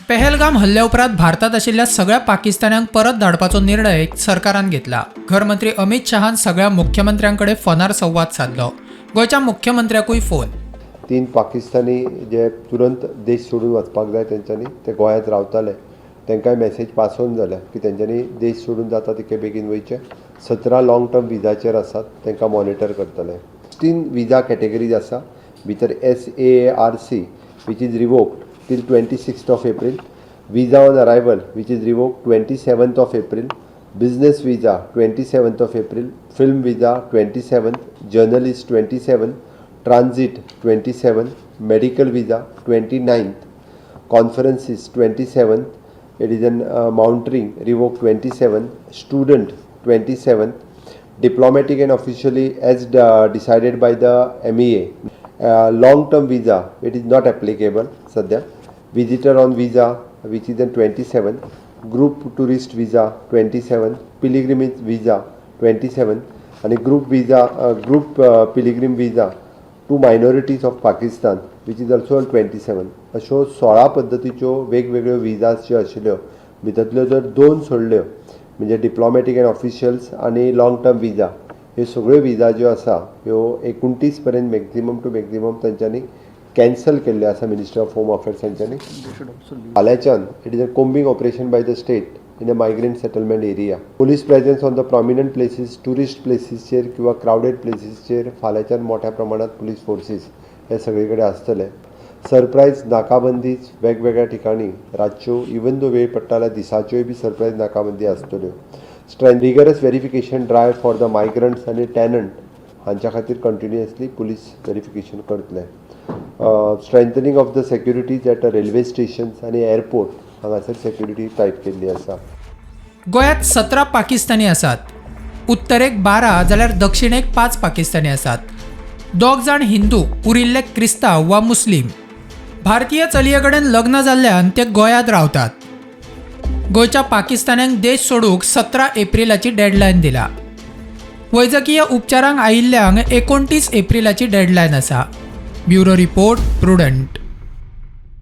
पहलगाम हल्ल्या उपरांत भारतात आशिल्ल्या सगळ्या पाकिस्तान्यांक परत धाडपाचो निर्णय सरकारान घेतला। गृहमंत्री अमित शहान सगळ्या मुख्यमंत्र्यांकडे फोनार संवाद साधलो। गोयच्या मुख्यमंत्र्याकूय फोन। 3 पाकिस्तानी जे तुरंत देश सोडून वचपाक जाय तेंच्यांनी ते गोंयांत रावताले तांकांय मेसेज पास ऑन जाल्या की तेंच्यांनी देश सोडून जाता तितके बेगीन वयचे। 17 लॉंग टर्म विजाचेर आसात तांकां मॉनिटर करतले। 16 विजा कॅटेगरीज आसा भितर SAARC which is revoked till 26th of April, visa on arrival which is revoked 27th of April, business visa 27th of April, film visa 27th, journalist 27th, transit 27th, medical visa 29th, conferences 27th, it is mountering revoked 27th, student 27th, diplomatic and officially as decided by the MEA. Long term visa it is not applicable sadhya. Visitor on visa which is the 27th, group tourist visa 27th, pilgrimage visa 27th and group visa pilgrim visa to minorities of Pakistan which is also on 27th. अशो 16 पद्धतीच्यो वेगवेगळ्यो विजास ज्यो आशिल्ल्यो भितरल्यो जर 2 सोडल्यो म्हणजे diplomatic and officials आनी long term visa ह्यो सगळ्यो विजा ज्यो आसा ह्यो 29 पर्यंत मॅक्झिमम टू मॅक्झिमम तांच्यांनी कॅन्सल केल्ले आसा मिनिस्टर ऑफ होम अफेर्स हांच्यांनी। फाल्यांच्यान it is a combing operation by the state in a migrant settlement area. Police presence on the prominent places tourist प्लेसीसचेर किंवा क्रावडेड प्लेसीसचेर फाल्यांच्यान मोठ्या प्रमाणात पुलीस फोर्सीस हे सगळे कडेन आसतले। सरप्रायज नाकाबंदीच वेगवेगळ्या ठिकाणी रातच्यो इवन दो वेळ पडटा जाल्यार दिसाच्योय बी सरप्रायज नाकाबंदी आसतल्यो। Rigorous verification drive for the migrants आनी टॅनंट हांच्या खातीर कंटिन्युअसली पुलीस व्हेरिफिकेशन करतले। Strengthening of the securities at railway stations आनी एअरपोर्ट हांगासर सेक्युरिटी टायट केल्ली आसा। गोंयांत 17 पाकिस्तानी आसात, उत्तरेक 12 जाल्यार दक्षिणेक 5 पाकिस्तानी आसात। 2 जाण हिंदू, उरिल्ले क्रिस्तांव वा मुस्लीम। भारतीय चलये कडेन लग्न जाल्ल्यान ते गोंयांत रावतात। गोंयच्या पाकिस्तान्यांक देश सोडूंक 17 एप्रिलाची डेडलायन दिला। वैजकीय उपचारांक आयिल्ल्यांक 29 एप्रिलाची डेडलायन आसा। Bureau report prudent.